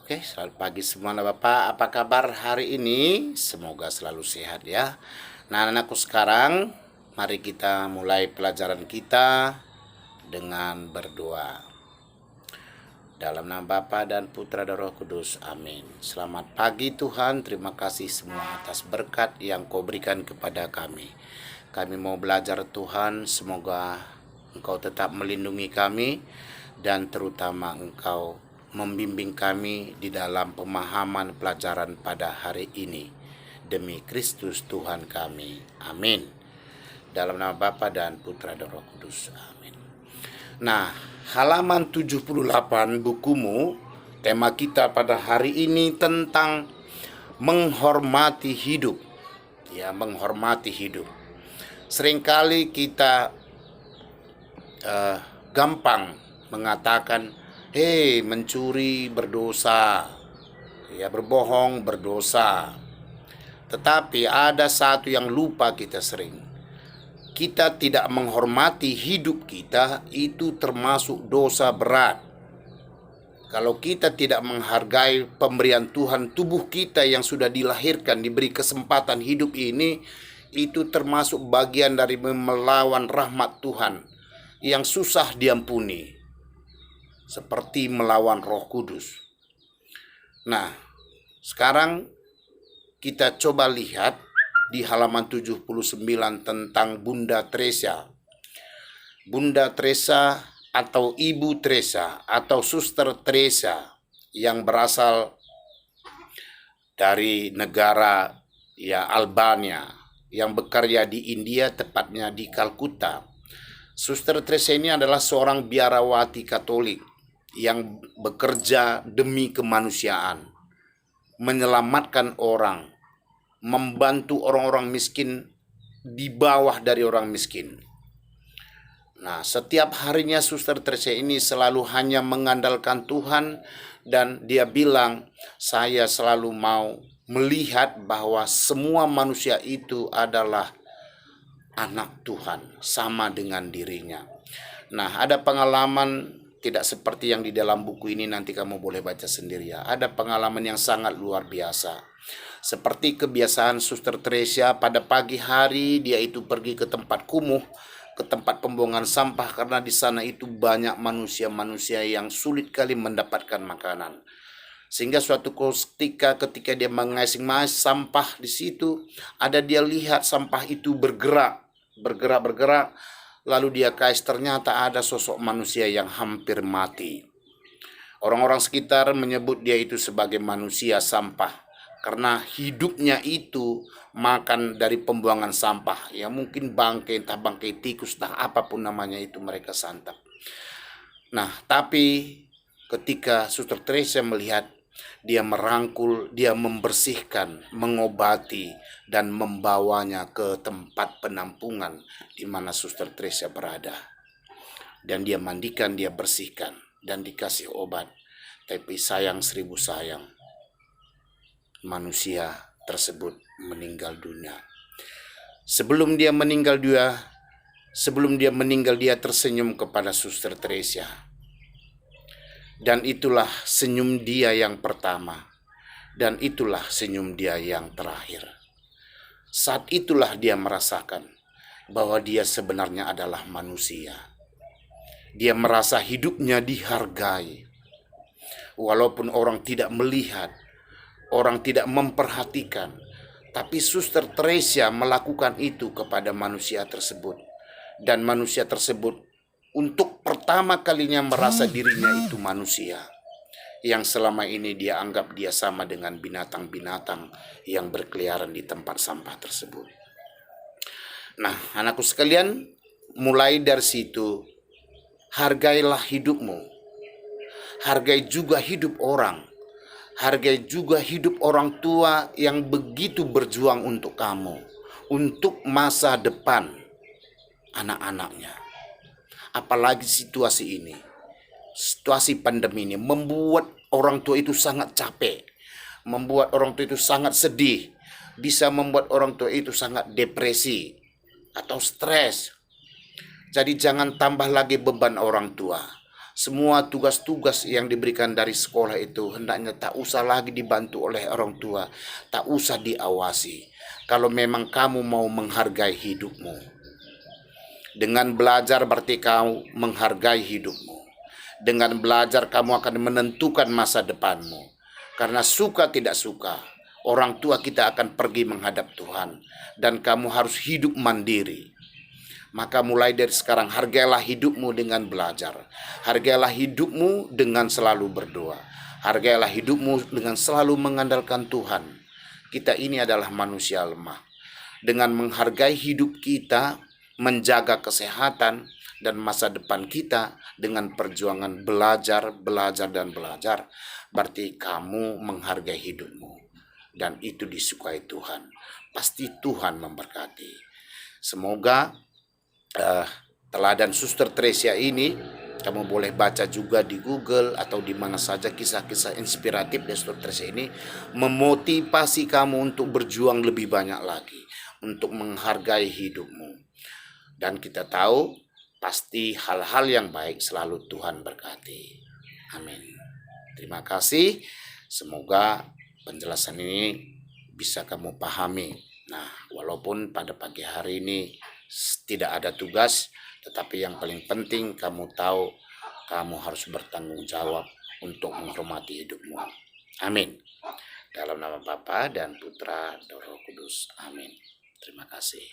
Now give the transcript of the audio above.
Oke, selamat pagi semua Bapak. Apa kabar hari ini? Semoga selalu sehat ya. Nah, anakku sekarang, mari kita mulai pelajaran kita dengan berdoa. Dalam nama Bapa dan Putra dan Roh Kudus. Amin. Selamat pagi Tuhan, terima kasih semua atas berkat yang Kau berikan kepada kami. Kami mau belajar Tuhan, semoga Engkau tetap melindungi kami dan terutama Engkau membimbing kami di dalam pemahaman pelajaran pada hari ini. Demi Kristus Tuhan kami. Amin. Dalam nama Bapa dan Putra dan Roh Kudus. Amin. Nah, halaman 78 bukumu, tema kita pada hari ini tentang menghormati hidup. Ya, menghormati hidup. Seringkali kita gampang mengatakan, hei, mencuri berdosa, ya, berbohong berdosa. Tetapi ada satu yang lupa kita sering. Kita tidak menghormati hidup kita, itu termasuk dosa berat. Kalau kita tidak menghargai pemberian Tuhan, tubuh kita yang sudah dilahirkan, diberi kesempatan hidup ini, itu termasuk bagian dari melawan rahmat Tuhan yang susah diampuni, seperti melawan Roh Kudus. Nah, sekarang kita coba lihat di halaman 79 tentang Bunda Teresa. Bunda Teresa atau Ibu Teresa atau Suster Teresa yang berasal dari negara Albania, yang bekerja di India, tepatnya di Kalkuta. Suster Teresa ini adalah seorang biarawati Katolik yang bekerja demi kemanusiaan, menyelamatkan orang, membantu orang-orang miskin di bawah dari orang miskin. Nah, setiap harinya Suster Teresa ini selalu hanya mengandalkan Tuhan, dan dia bilang, saya selalu mau melihat bahwa semua manusia itu adalah anak Tuhan, sama dengan dirinya. Nah, ada pengalaman tidak seperti yang di dalam buku ini, nanti kamu boleh baca sendiri ya. Ada pengalaman yang sangat luar biasa. Seperti kebiasaan Suster Teresa, pada pagi hari dia itu pergi ke tempat kumuh, ke tempat pembuangan sampah, karena di sana itu banyak manusia-manusia yang sulit kali mendapatkan makanan. Sehingga suatu ketika dia mengais sampah di situ, ada dia lihat sampah itu bergerak, lalu dia kais, ternyata ada sosok manusia yang hampir mati. Orang-orang sekitar menyebut dia itu sebagai manusia sampah, karena hidupnya itu makan dari pembuangan sampah, ya mungkin bangkai, entah bangkai tikus, entah apapun namanya itu mereka santap. Nah, tapi ketika Suster Teresa melihat, dia merangkul, dia membersihkan, mengobati, dan membawanya ke tempat penampungan di mana Suster Teresa berada. Dan dia mandikan, dia bersihkan, dan dikasih obat. Tapi sayang 1000 sayang, manusia tersebut meninggal dunia. Sebelum dia meninggal, dia tersenyum kepada Suster Teresa. Dan itulah senyum dia yang pertama, dan itulah senyum dia yang terakhir. Saat itulah dia merasakan bahwa dia sebenarnya adalah manusia. Dia merasa hidupnya dihargai. Walaupun orang tidak melihat, orang tidak memperhatikan, tapi Suster Teresa melakukan itu kepada manusia tersebut. Dan manusia tersebut untuk pertama kalinya merasa dirinya itu manusia, yang selama ini dia anggap dia sama dengan binatang-binatang yang berkeliaran di tempat sampah tersebut. Nah, anakku sekalian, mulai dari situ, hargailah hidupmu. Hargai juga hidup orang. Hargai juga hidup orang tua yang begitu berjuang untuk kamu, untuk masa depan anak-anaknya. Apalagi situasi ini, situasi pandemi ini membuat orang tua itu sangat capek, membuat orang tua itu sangat sedih, bisa membuat orang tua itu sangat depresi atau stres. Jadi jangan tambah lagi beban orang tua. Semua tugas-tugas yang diberikan dari sekolah itu hendaknya tak usah lagi dibantu oleh orang tua, tak usah diawasi. Kalau memang kamu mau menghargai hidupmu, dengan belajar berarti kamu menghargai hidupmu. Dengan belajar kamu akan menentukan masa depanmu. Karena suka tidak suka, orang tua kita akan pergi menghadap Tuhan. Dan kamu harus hidup mandiri. Maka mulai dari sekarang hargailah hidupmu dengan belajar. Hargailah hidupmu dengan selalu berdoa. Hargailah hidupmu dengan selalu mengandalkan Tuhan. Kita ini adalah manusia lemah. Dengan menghargai hidup kita, menjaga kesehatan dan masa depan kita dengan perjuangan belajar, dan belajar, berarti kamu menghargai hidupmu. Dan itu disukai Tuhan. Pasti Tuhan memberkati. Semoga teladan Suster Tresia ini kamu boleh baca juga di Google atau di mana saja, kisah-kisah inspiratif dari Suster Tresia ini memotivasi kamu untuk berjuang lebih banyak lagi, untuk menghargai hidupmu. Dan kita tahu pasti hal-hal yang baik selalu Tuhan berkati. Amin. Terima kasih. Semoga penjelasan ini bisa kamu pahami. Nah, walaupun pada pagi hari ini tidak ada tugas, tetapi yang paling penting kamu tahu kamu harus bertanggung jawab untuk menghormati hidupmu. Amin. Dalam nama Bapa dan Putra dan Roh Kudus. Amin. Terima kasih.